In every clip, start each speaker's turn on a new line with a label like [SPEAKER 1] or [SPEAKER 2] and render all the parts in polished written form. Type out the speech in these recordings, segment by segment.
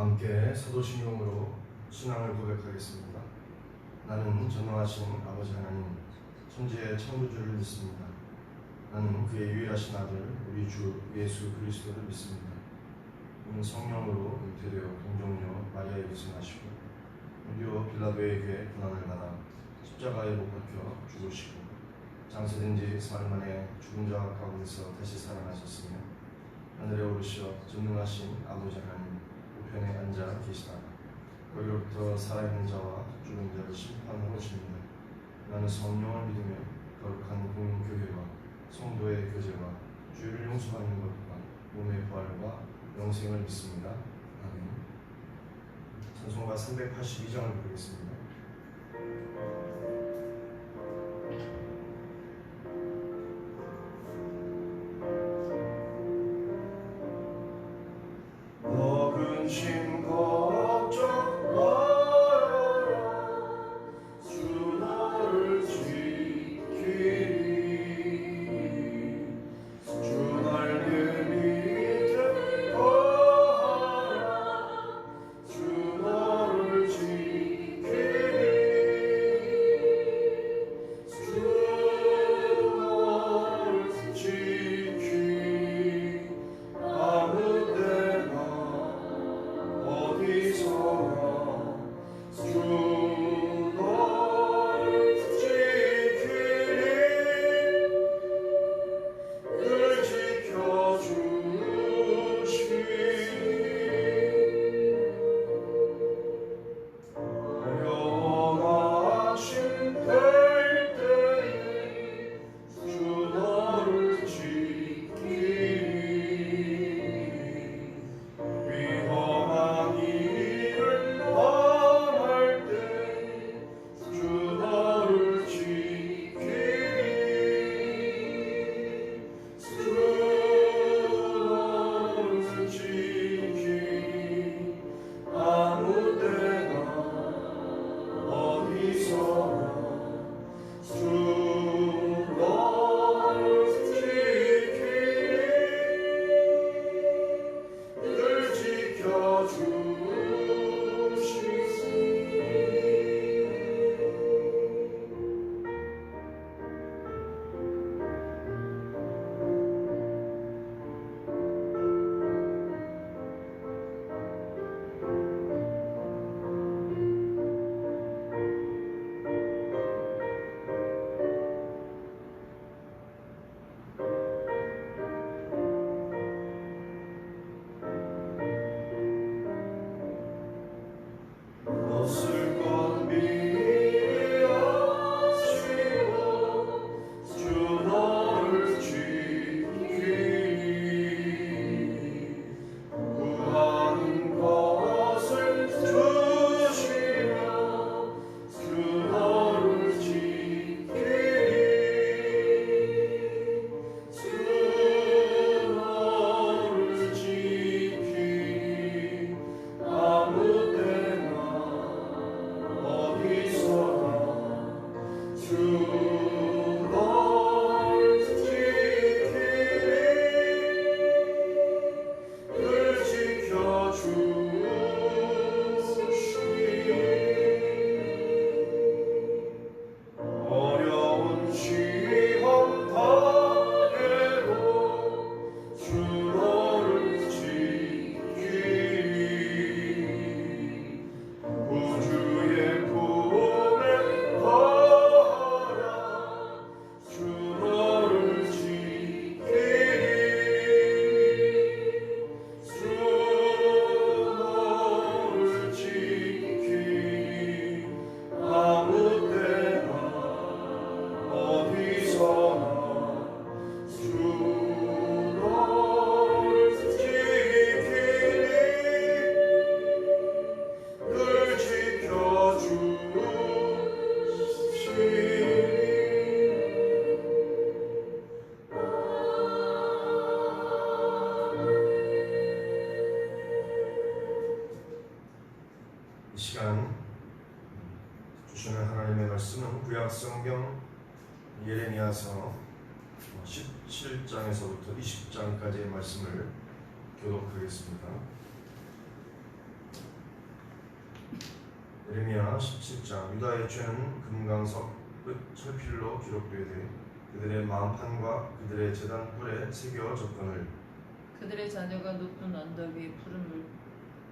[SPEAKER 1] 함께 사도신경으로 신앙을 고백하겠습니다. 나는 전능하신 아버지 하나님, 천지의 창조주를 믿습니다. 나는 그의 유일하신 아들, 우리 주 예수 그리스도를 믿습니다. 그는 성령으로 잉태되어 동정녀 마리아에게서 나시고 본디오 빌라도에게 고난을 받아 십자가에 못 박혀 죽으시고 장사된 지 사흘 만에 죽은 자 가운데서 다시 살아나셨으며 하늘에 오르시어 전능하신 아버지 하나님 우편에 앉아 계시다가 거기로부터 살아있는 자와 죽은 자를 심판하러 오십니다. 나는 성령을 믿으며 거룩한 공교회와 성도의 교제와 죄를 용서하는 것과 몸의 부활과 영생을 믿습니다. 아멘. 찬송가 382장을 부르겠습니다. 근심 걱정 말아라 주 너를 지키리 주 날개 밑에 거하라 주 너를 지키리 주 너를 지키리 아무 때나 어디서나 주 너를 지키리 늘 지켜주시리 어려워하신 때에 주 너를 지키리 위험한 일을 당할 때 주 너를 지키리 주 너를 지키리 아무 때나 어디서나 주 너를 지키리 늘 지켜주시리 없을 것 미리 아시고 주 너를 지키리 구하는 것을 주시며 주 너를 지키리 주 너를 지키리 아무 때나 어디서나 주 너를 지키리 늘 지켜주시리 어려운 시험 당해도 주 너를 지키리 우주의 품에 거하라 주 너를 지키리 주 너를 지키리 아무 때나 어디서나 주 너를 지키리 늘 지켜주시리 이 시간 주시는 하나님의 말씀은 구약 성경 예레미야서 17장에서부터 20장까지의 말씀을 교독하겠습니다. 예레미야 17장 유다의 죄는 금강석 끝 철필로 기록되되 그들의 마음판과 그들의 제단 뿔에 새겨 졌거늘
[SPEAKER 2] 그들의 자녀가 높은 언덕 위 푸른 물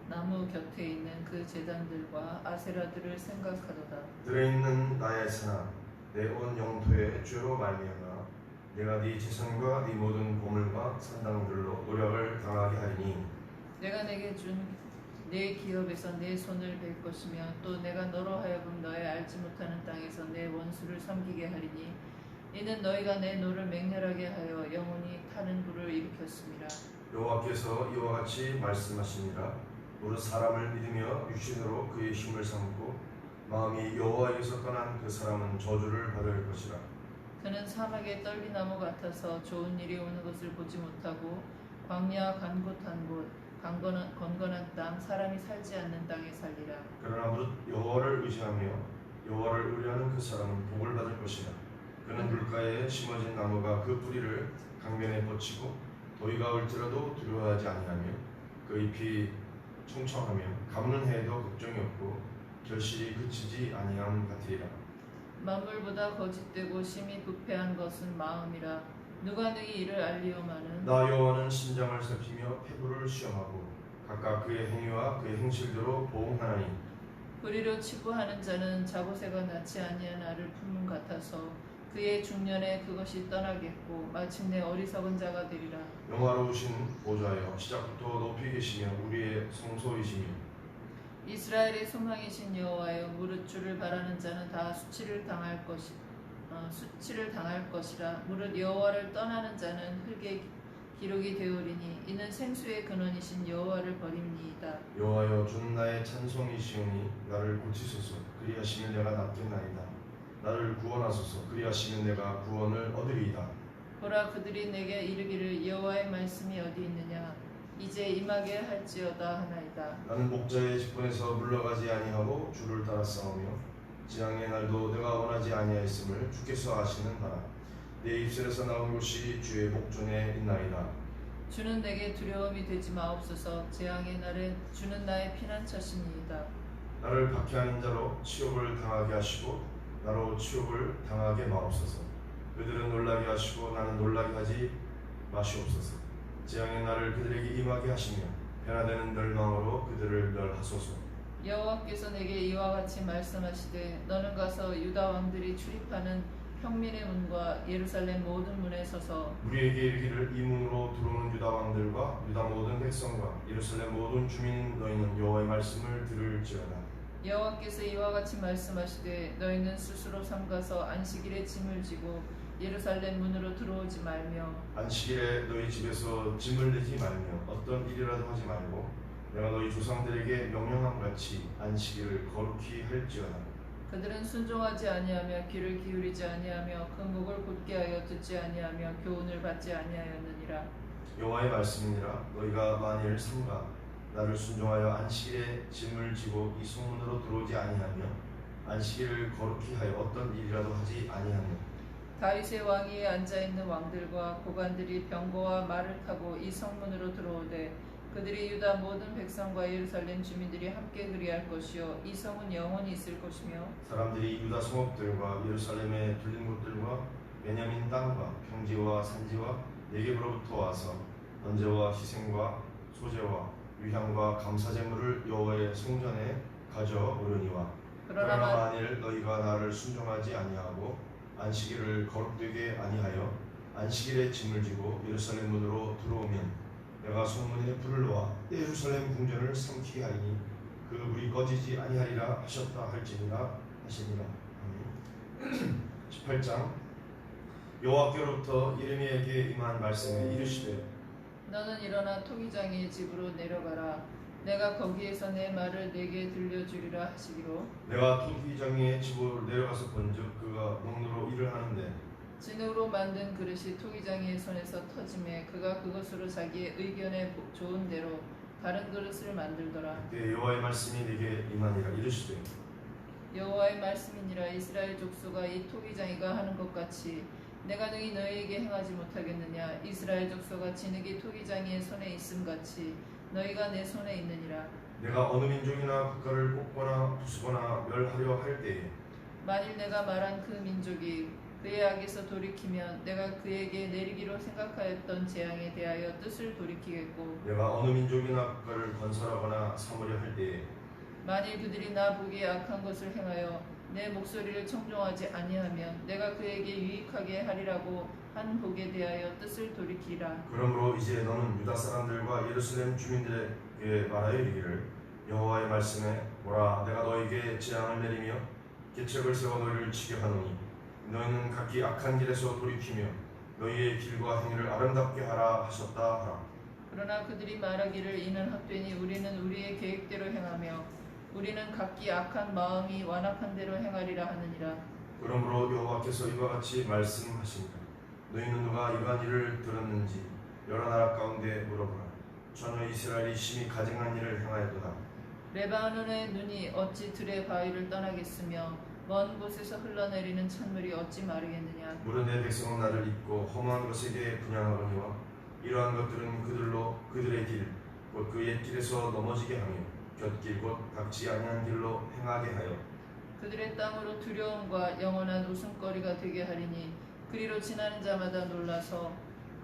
[SPEAKER 2] 나무 곁에 있는 그 제단들과 아세라들을 생각하도다.
[SPEAKER 1] 들에 있는 나의 산아 내 온 영토의 죄로 말미암아 내가 네 재산과 네 모든 보물과 산당들로 노력을 당하게 하리니
[SPEAKER 2] 내가 내게 준 내 기업에서 내 손을 뺄 것이며 또 내가 너로 하여금 너의 알지 못하는 땅에서 내 원수를 섬기게 하리니 이는 너희가 내 노를 맹렬하게 하여 영원히 타는 불을 일으켰음이라.
[SPEAKER 1] 여호와께서 이와 같이 말씀하시니라 무릇 사람을 믿으며 육신으로 그의 힘을 삼고 마음이 여호와에게서 떠난 그 사람은 저주를 받을 것이라.
[SPEAKER 2] 그는 사막의 떨기나무 같아서 좋은 일이 오는 것을 보지 못하고 광야 간곳한 곳 건건한 땅 사람이 살지 않는 땅에 살리라.
[SPEAKER 1] 그러나 무릇 여호와를 의지하며 여호와를 의뢰하는 그 사람은 복을 받을 것이라. 그는 물가에 심어진 나무가 그 뿌리를 강변에 뻗치고 더위가 올지라도 두려워하지 아니하며 그 잎이 청청하며 감는 해에도 걱정이 없고 결실이 그치지 아니함 같으리라.
[SPEAKER 2] 만물보다 거짓되고 심히 부패한 것은 마음이라. 누가 능히 이를 알리오마는
[SPEAKER 1] 나 여호와는 심장을 살피며 폐부를 시험하고 각각 그의 행위와 그의 행실대로 보응하나니
[SPEAKER 2] 불의로 치부하는 자는 자고새가 낳지 아니한 알을 품은 같아서 그의 중년에 그것이 떠나겠고 마침내 어리석은 자가 되리라.
[SPEAKER 1] 영화로우신 보좌여 시작부터 높이 계시며 우리의 성소이시며
[SPEAKER 2] 이스라엘의 소망이신 여호와여 무릇 주를 바라는 자는 다 수치를 당할 것이라. 무릇 여호와를 떠나는 자는 흙에 기록이 되오리니 이는 생수의 근원이신 여호와를 버림니이다.
[SPEAKER 1] 여호와여 주는 나의 찬송이시오니 나를 고치소서. 그리하시면 내가 낫겠나이다. 나를 구원하소서. 그리하시면 내가 구원을 얻으리이다.
[SPEAKER 2] 보라 그들이 내게 이르기를 여호와의 말씀이 어디 있느냐 이제 임하게 할지어다 하나이다.
[SPEAKER 1] 나는 목자의 직분에서 물러가지 아니하고 주를 따라 싸우며 재앙의 날도 내가 원하지 아니하였음을 주께서 아시는 바라. 내 입술에서 나온 것이 주의 목전에 있나이다.
[SPEAKER 2] 주는 내게 두려움이 되지 마옵소서. 재앙의 날에 주는 나의 피난처시니이다.
[SPEAKER 1] 나를 박해하는 자로 치욕을 당하게 하시고 나로 치욕을 당하게 마옵소서. 그들은 놀라게 하시고 나는 놀라게 하지 마시옵소서. 재앙의 날을 그들에게 임하게 하시며 변화되는 멸망으로 그들을 멸하소서.
[SPEAKER 2] 여호와께서 내게 이와 같이 말씀하시되 너는 가서 유다 왕들이 출입하는 평민의 문과 예루살렘 모든 문에 서서
[SPEAKER 1] 우리에게 이르기를 이 문으로 들어오는 유다 왕들과 유다 모든 백성과 예루살렘 모든 주민 너희는 여호와의 말씀을 들을지어다.
[SPEAKER 2] 여호와께서 이와 같이 말씀하시되 너희는 스스로 삼가서 안식일에 짐을 지고 예루살렘 문으로 들어오지 말며
[SPEAKER 1] 안식일에 너희 집에서 짐을 내지 말며 어떤 일이라도 하지 말고 내가 너희 조상들에게 명령한 같이 안식일을 거룩히 할지어다.
[SPEAKER 2] 그들은 순종하지 아니하며 귀를 기울이지 아니하며 그 목을 곧게 하여 듣지 아니하며 교훈을 받지 아니하였느니라.
[SPEAKER 1] 여호와의 말씀이니라. 너희가 만일 삼가 나를 순종하여 안식일에 짐을 지고 이 성문으로 들어오지 아니하며 안식일을 거룩히 하여 어떤 일이라도 하지 아니하며
[SPEAKER 2] 다윗의 왕위에 앉아있는 왕들과 고관들이 병거와 말을 타고 이 성문으로 들어오되 그들이 유다 모든 백성과 예루살렘 주민들이 함께 그리할 것이요 이 성은 영원히 있을 것이며
[SPEAKER 1] 사람들이 유다 성읍들과 예루살렘의 둘린 곳들과 베냐민 땅과 평지와 산지와 네겝으로부터 와서 번제와 희생과 소제와 유향과 감사제물을 여호와의 성전에 가져오려니와 그러나 만일 너희가 나를 순종하지 아니하고 안식일을 거룩되게 아니하여 안식일에 짐을 지고 예루살렘 문으로 들어오면 내가 성문에 불을 놓아 예루살렘 궁전을 삼키게 하리니 그 불이 꺼지지 아니하리라 하셨다 할지니라 하시니라. 18장 여호와께로부터 예레미야에게 임한 말씀에 이르시되
[SPEAKER 2] 너는 일어나 토기장의 집으로 내려가라. 내가 거기에서 내 말을 내게 들려주리라 하시기로
[SPEAKER 1] 내가 토기장의 집으로 내려가서 본즉 그가 농로로 일을 하는데
[SPEAKER 2] 진흙으로 만든 그릇이 토기장이의 손에서 터짐에 그가 그것으로 자기의 의견에 좋은 대로 다른 그릇을 만들더라.
[SPEAKER 1] 그때 여호와의 말씀이 내게 임하니라. 이르시되
[SPEAKER 2] 여호와의 말씀이니라. 이스라엘 족속아 이 토기장이가 하는 것 같이 내가 능히 너희에게 행하지 못하겠느냐. 이스라엘 족속아 진흙이 토기장이의 손에 있음 같이 너희가 내 손에 있느니라.
[SPEAKER 1] 내가 어느 민족이나 국가를 뽑거나 부수거나 멸하려 할 때에
[SPEAKER 2] 만일 내가 말한 그 민족이 그의 악에서 돌이키면 내가 그에게 내리기로 생각하였던 재앙에 대하여 뜻을 돌이키겠고
[SPEAKER 1] 내가 어느 민족이나 국가를 건설하거나 삼으려 할 때에
[SPEAKER 2] 만일 그들이 나 보기에 악한 것을 행하여 내 목소리를 청종하지 아니하면 내가 그에게 유익하게 하리라고 한 복에 대하여 뜻을 돌이키라.
[SPEAKER 1] 그러므로 이제 너는 유다 사람들과 예루살렘 주민들에게 말하여 이르기를 여호와의 말씀에 보라 내가 너에게 재앙을 내리며 계책을 세워 너희를 치게 하노니 너희는 각기 악한 길에서 돌이키며 너희의 길과 행위를 아름답게 하라 하셨다 하라.
[SPEAKER 2] 그러나 그들이 말하기를 이는 헛되니 우리는 우리의 계획대로 행하며 우리는 각기 악한 마음이 완악한 대로 행하리라 하느니라.
[SPEAKER 1] 그러므로 여호와께서 이와 같이 말씀하십니다. 너희는 누가 이러한 일을 들었는지 여러 나라 가운데 물어보라. 전혀 이스라엘이 심히 가증한 일을 행하였도다.
[SPEAKER 2] 레바논의 눈이 어찌 들의 바위를 떠나겠으며 먼 곳에서 흘러내리는 찬물이 어찌 마르겠느냐.
[SPEAKER 1] 물은 내 백성은 나를 잊고 허무한 것에게 분양하거니와 이러한 것들은 그들로 그들의 길 곧 그 옛길에서 넘어지게 하며 곁길 곧 닥지 아니한 길로 행하게 하여
[SPEAKER 2] 그들의 땅으로 두려움과 영원한 웃음거리가 되게 하리니 그리로 지나는 자마다 놀라서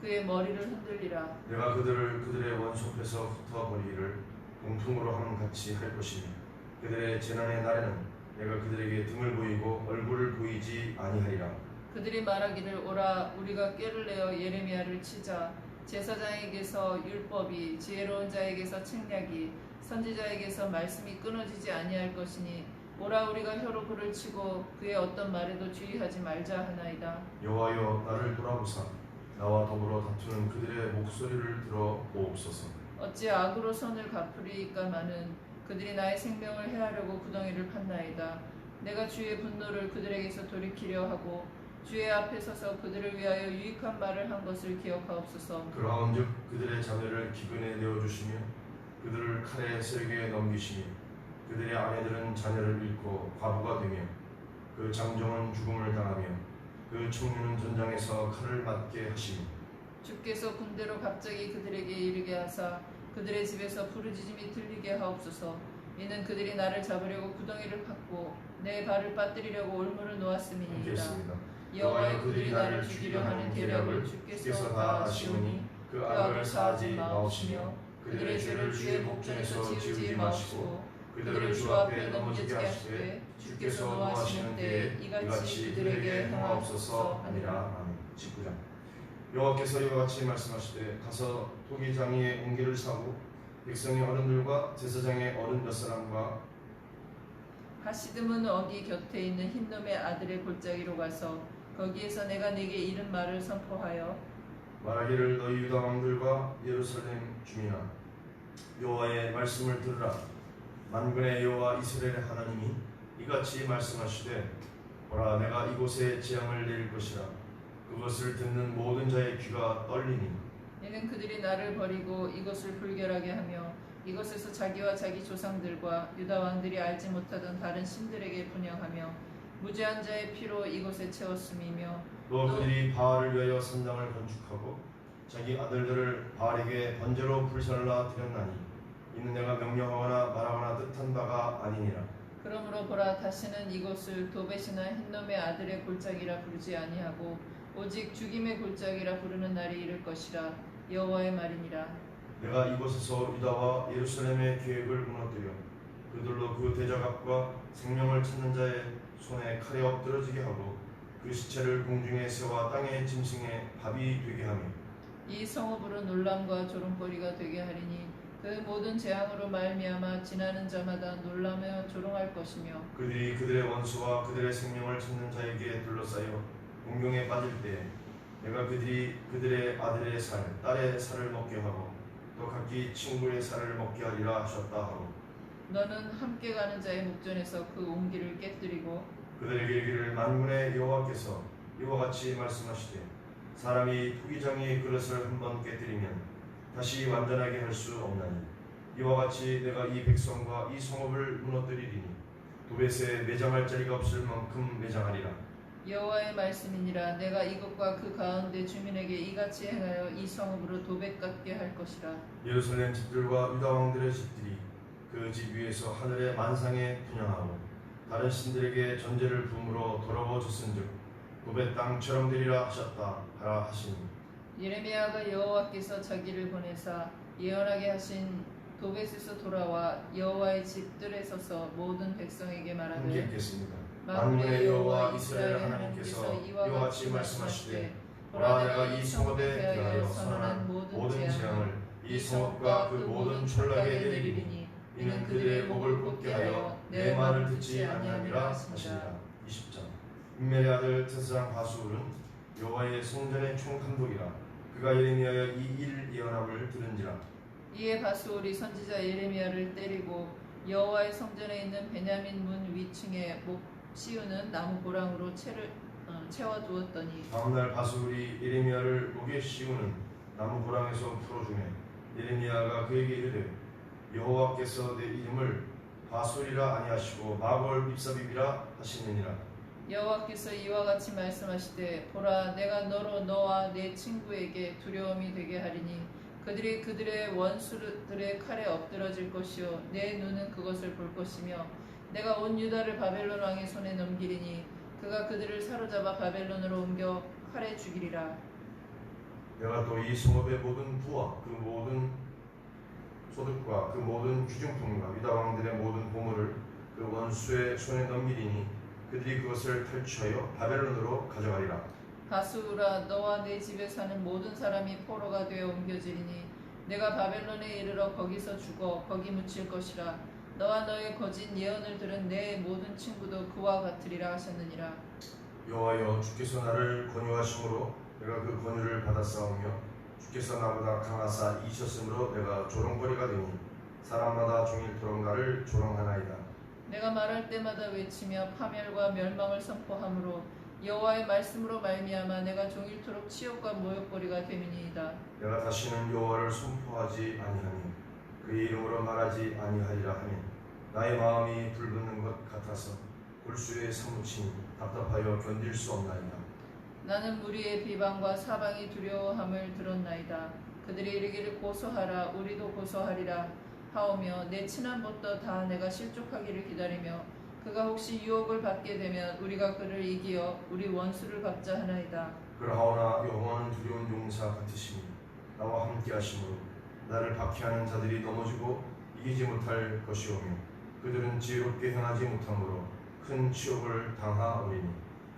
[SPEAKER 2] 그의 머리를 흔들리라.
[SPEAKER 1] 내가 그들을 그들의 원수 앞에서 흩어버리기를 공풍으로 함같이 할 것이며 그들의 재난의 날에는 내가 그들에게 등을 보이고 얼굴을 보이지 아니하리라.
[SPEAKER 2] 그들이 말하기를 오라 우리가 꾀를 내어 예레미야를 치자. 제사장에게서 율법이 지혜로운 자에게서 책략이 선지자에게서 말씀이 끊어지지 아니할 것이니 오라 우리가 혀로 그를 치고 그의 어떤 말에도 주의하지 말자 하나이다.
[SPEAKER 1] 여호와여 나를 돌아보사 나와 더불어 다투는 그들의 목소리를 들어 보옵소서.
[SPEAKER 2] 어찌 악으로 손을 갚으리이까마는 그들이 나의 생명을 해하려고 구덩이를 팠나이다. 내가 주의 분노를 그들에게서 돌이키려 하고 주의 앞에 서서 그들을 위하여 유익한 말을 한 것을 기억하옵소서.
[SPEAKER 1] 그러한즉 그들의 자녀를 기근에 내어주시며 그들을 칼에 세게 넘기시며 그들의 아내들은 자녀를 잃고 과부가 되며 그 장정은 죽음을 당하며 그 청년은 전장에서 칼을 맞게 하시며
[SPEAKER 2] 주께서 군대로 갑자기 그들에게 이르게 하사 그들의 집에서 부르짖음이 들리게 하옵소서. 이는 그들이 나를 잡으려고 구덩이를 팠고 내 발을 빠뜨리려고 올무를 놓았음이니이다.
[SPEAKER 1] 함께했습니다.
[SPEAKER 2] 여호와여 그들이 나를 죽이려 하는 계략을 주께서 다 아시오니
[SPEAKER 1] 그 악을 사하지 마옵시며 그들의 죄를 주의 목전에서 지우지 마시고 그들을 주 앞에 넘어지게 하시되 주께서 노하시는 때에 이같이 그들에게 행하옵소서 하니라. 아멘. 19장. 여호와께서 이와 같이 말씀하시되 가서 토기장이의 옹기를 사고 백성의 어른들과 제사장의 어른 몇 사람과
[SPEAKER 2] 하시듬은 어기 곁에 있는 흰놈의 아들의 골짜기로 가서 거기에서 내가 네게 이른 말을 선포하여
[SPEAKER 1] 말하기를 너희 유다 왕들과 예루살렘 주민아 여호와의 말씀을 들으라. 만군의 여호와 이스라엘의 하나님이 이같이 말씀하시되 보라 내가 이곳에 재앙을 내릴 것이라. 그것을 듣는 모든 자의 귀가 떨리니
[SPEAKER 2] 이는 그들이 나를 버리고 이것을 불결하게 하며 이것에서 자기와 자기 조상들과 유다 왕들이 알지 못하던 다른 신들에게 분향하며 무죄한 자의 피로 이곳에 채웠음이며
[SPEAKER 1] 또 그들이 바알을 위하여 산당을 건축하고 자기 아들들을 바알에게 번제로 불살라 드렸나니 이는 내가 명령하거나 말하거나 뜻한 바가 아니니라.
[SPEAKER 2] 그러므로 보라 다시는 이곳을 도벳이나 흰놈의 아들의 골짜기라 부르지 아니하고 오직 죽임의 골짜기라 부르는 날이 이를 것이라. 여호와의 말이니라.
[SPEAKER 1] 내가 이곳에서 유다와 예루살렘의 계획을 무너뜨려 그들로 그 대적압과 생명을 찾는 자의 손에 칼에 엎드러지게 하고 그 시체를 공중에 새와 땅의 짐승의 밥이 되게 하며
[SPEAKER 2] 이 성읍으로 놀람과 조롱거리가 되게 하리니 그 모든 재앙으로 말미암아 지나는 자마다 놀라며 조롱할 것이며
[SPEAKER 1] 그들이 그들의 원수와 그들의 생명을 찾는 자에게 둘러싸여 공경에 빠질 때 내가 그들이 그들의 아들의 살, 딸의 살을 먹게 하고 또 각기 친구의 살을 먹게 하리라 하셨다 하고
[SPEAKER 2] 너는 함께 가는 자의 목전에서 그 옹기를 깨뜨리고
[SPEAKER 1] 그들에게 이르기를 만군의 여호와께서 이와 같이 말씀하시되 사람이 투기장의 그릇을 한번 깨뜨리면 다시 완전하게 할 수 없나니 이와 같이 내가 이 백성과 이 성읍을 무너뜨리리니 도벳에 매장할 자리가 없을 만큼 매장하리라.
[SPEAKER 2] 여호와의 말씀이니라. 내가 이것과 그 가운데 주민에게 이같이 행하여 이 성읍으로 도백 같게 할 것이라.
[SPEAKER 1] 예루살렘 집들과 유다 왕들의 집들이 그 집 위에서 하늘의 만상에 분양하고 다른 신들에게 전제를 부음으로 돌아보셨은즉 도배 땅처럼 되리라 하셨다 하라 하시니
[SPEAKER 2] 예레미야가 여호와께서 자기를 보내사 예언하게 하신 도벳에서 돌아와 여호와의 집들에 서서 모든 백성에게
[SPEAKER 1] 함께
[SPEAKER 2] 말하되
[SPEAKER 1] 읽겠습니다.
[SPEAKER 2] 만군의 여호와 이스라엘 하나님께서 이와 같이 말씀하시되 보라 내가 이 성읍에 대하여 선언한 모든 재앙을 이 성읍과 그 모든 촌락에 내리리니 이는 그들의 목을 굽게 하여 내 말을 듣지 아니함이라 하시니라.
[SPEAKER 1] 20절 임멜의 아들 드스랑 바수울은 여호와의 성전의 총감독이라 그가 예레미야의 이 일 예언함을 들은지라.
[SPEAKER 2] 이에 바수올이 선지자 예레미야를 때리고 여호와의 성전에 있는 베냐민 문 위층에 목 씌우는 나무 고랑으로 채워두었더니
[SPEAKER 1] 다음날 바수울이 예레미야를 목에 씌우는 나무 고랑에서 풀어주매 예레미야가 그에게 이르되 여호와께서 내 이름을 바수울이라 아니하시고 마골 입사비비라 하시느니라.
[SPEAKER 2] 여호와께서 이와 같이 말씀하시되 보라 내가 너로 너와 내 친구에게 두려움이 되게 하리니 그들이 그들의 원수들의 칼에 엎드러질 것이요 내 눈은 그것을 볼 것이며 내가 온 유다를 바벨론 왕의 손에 넘기리니 그가 그들을 사로잡아 바벨론으로 옮겨 칼에 죽이리라.
[SPEAKER 1] 내가 또 이 성읍의 모든 부와 그 모든 소득과 그 모든 귀중품과 유다 왕들의 모든 보물을 그 원수의 손에 넘기리니 그들이 그것을 탈취하여 바벨론으로 가져가리라.
[SPEAKER 2] 바수울아 너와 내 집에 사는 모든 사람이 포로가 되어 옮겨지리니 내가 바벨론에 이르러 거기서 죽어 거기 묻힐 것이라. 너와 너의 거짓 예언을 들은 내 모든 친구도 그와 같으리라 하셨느니라.
[SPEAKER 1] 여호와여 주께서 나를 권유하심으로 내가 그 권유를 받았사오며 주께서 나보다 강하사 이기셨으므로 내가 조롱거리가 되니 사람마다 종일토록 나를 조롱하나이다.
[SPEAKER 2] 내가 말할 때마다 외치며 파멸과 멸망을 선포하므로 여호와의 말씀으로 말미암아 내가 종일토록 치욕과 모욕거리가 됨이니이다.
[SPEAKER 1] 내가 다시는 여호와를 선포하지 아니하니 그의 이름으로 말하지 아니하리라 하니 나의 마음이 불붙는 것 같아서 골수에 사무치니 답답하여 견딜 수 없나이다.
[SPEAKER 2] 나는 무리의 비방과 사방이 두려워함을 들었나이다. 그들이 이르기를 고소하라 우리도 고소하리라 하오며 내 친한 벗도 다 내가 실족하기를 기다리며 그가 혹시 유혹을 받게 되면 우리가 그를 이기어 우리 원수를 갚자 하나이다.
[SPEAKER 1] 그러하오나 여호와는 두려운 용사 같으시니 나와 함께 하심으로 나를 박해하는 자들이 넘어지고 이기지 못할 것이오며 그들은 지혜롭게 행하지 못하므로 큰 치욕을 당하오리니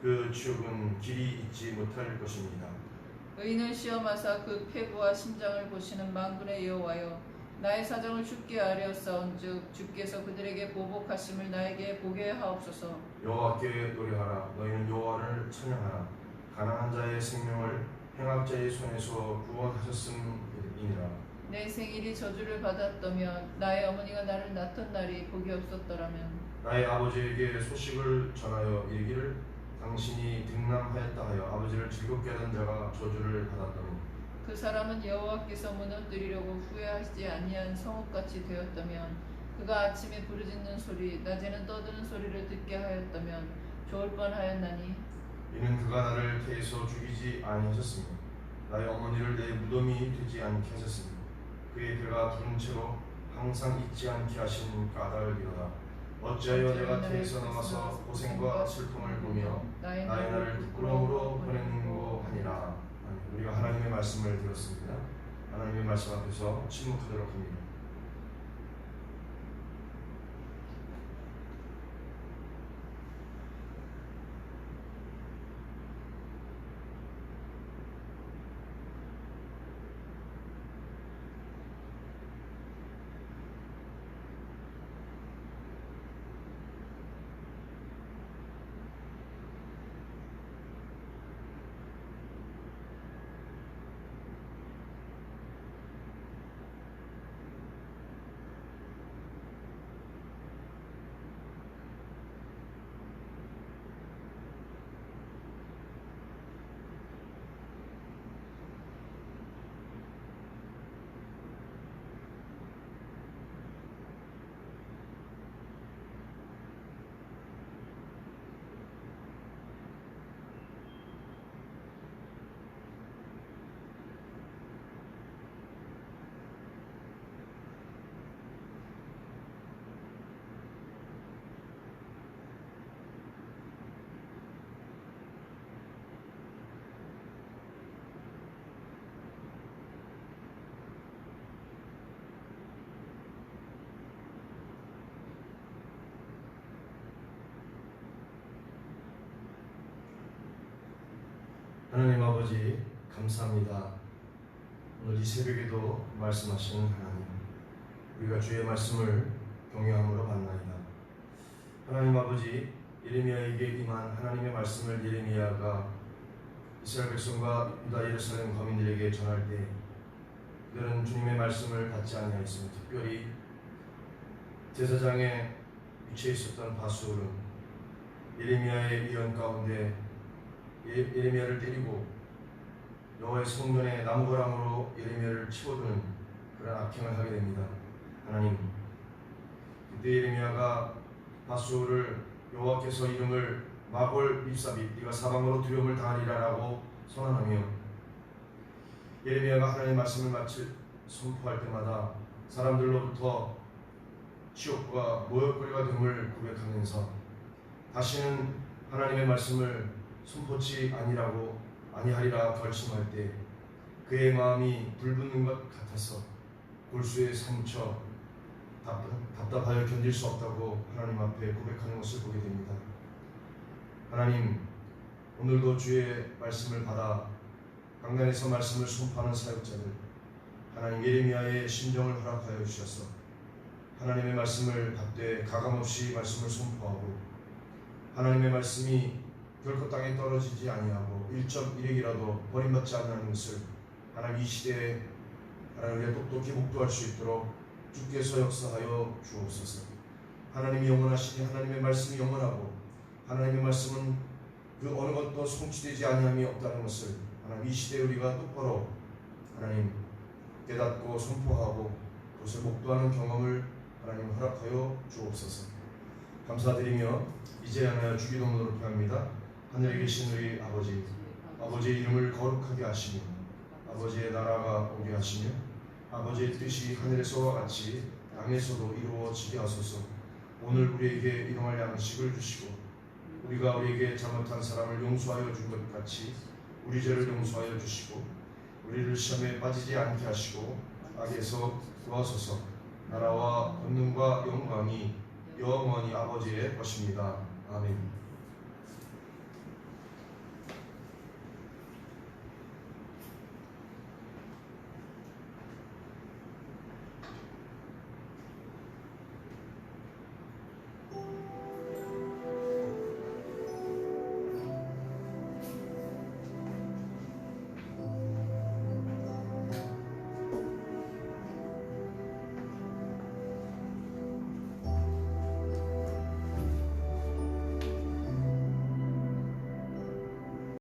[SPEAKER 1] 그 치욕은 길이 잊지 못할 것입니다.
[SPEAKER 2] 의인을 시험하사 그 폐부와 심장을 보시는 만군의 여호와여 나의 사정을 주께 아뢰었사온즉 주께서 그들에게 보복하심을 나에게 보게 하옵소서.
[SPEAKER 1] 여호와께 노래하라 너희는 여호와를 찬양하라 가난한 자의 생명을 행악자의 손에서 구원하셨음이니라.
[SPEAKER 2] 내 생일이 저주를 받았다면 나의 어머니가 나를 낳던 날이 복이 없었더라면
[SPEAKER 1] 나의 아버지에게 소식을 전하여 이르기를 당신이 등남하였다 하여 아버지를 즐겁게 하던 자가 저주를 받았더니
[SPEAKER 2] 그 사람은 여호와께서 무너뜨리려고 후회하지 아니한 성읍같이 되었다면 그가 아침에 부르짖는 소리 낮에는 떠드는 소리를 듣게 하였다면 좋을 뻔하였나니
[SPEAKER 1] 이는 그가 나를 태에서 죽이지 아니하셨으며 나의 어머니를 내 무덤이 되지 않게 하셨으며 그의 배가 부른 채로 항상 잊지 않게 하신 까닭이로다. 어찌하여 내가 태에서 나와서 고생과 슬픔을 보며 나의 나를 부끄러움으로 보내는고 하니라. 우리가 하나님의 말씀을 들었습니다. 하나님의 말씀 앞에서 침묵하도록 합니다. 아버지 감사합니다. 오늘 이 새벽에도 말씀하시는 하나님, 우리가 주의 말씀을 경외함으로 받나이다. 하나님 아버지, 예레미야에게 임한 하나님의 말씀을 예레미야가 이스라엘 백성과 유다 예루살렘 거민들에게 전할 때 그들은 주님의 말씀을 받지 아니하였으며, 특별히 제사장에 위치해 있었던 바수올은 예레미야의 예언 가운데 예레미야를 때리고 여호와의 성전에 나무고랑으로 예레미야를 치고드는 그런 악행을 하게 됩니다. 하나님, 그때 예레미야가 바수올을 여호와께서 이름을 마골 밉사빗 네가 사방으로 두려움을 당하리라라고 선언하며, 예레미야가 하나님의 말씀을 마치 선포할 때마다 사람들로부터 치욕과 모욕거리가 됨을 고백하면서 다시는 하나님의 말씀을 선포치 아니하리라 결심할 때 그의 마음이 불붙는 것 같아서 골수의 상처, 답답하여 견딜 수 없다고 하나님 앞에 고백하는 것을 보게 됩니다. 하나님, 오늘도 주의 말씀을 받아 강단에서 말씀을 선포하는 사역자들, 하나님 예레미야의 심정을 허락하여 주셔서 하나님의 말씀을 받되 가감없이 말씀을 선포하고 하나님의 말씀이 결코 땅에 떨어지지 아니하고 1.1핵이라도 버림받지 않는 것을 하나님 이 시대에 하나님 우리가 똑똑히 목도할 수 있도록 주께서 역사하여 주옵소서. 하나님이 영원하시니 하나님의 말씀이 영원하고 하나님의 말씀은 그 어느 것도 성취되지 아니함이 없다는 것을 하나님 이 시대에 우리가 똑바로 하나님 깨닫고 선포하고 그것을 목도하는 경험을 하나님 허락하여 주옵소서. 감사드리며 이제 하나 주기도문으로 표합니다. 하늘에 계신 우리 아버지, 아버지의 이름을 거룩하게 하시며 아버지의 나라가 오게 하시며 아버지의 뜻이 하늘에서와 같이 땅에서도 이루어지게 하소서. 오늘 우리에게 일용할 양식을 주시고 우리가 우리에게 잘못한 사람을 용서하여 준 것 같이 우리 죄를 용서하여 주시고 우리를 시험에 빠지지 않게 하시고 악에서 구하소서. 나라와 권능과 영광이 영원히 아버지의 것입니다. 아멘.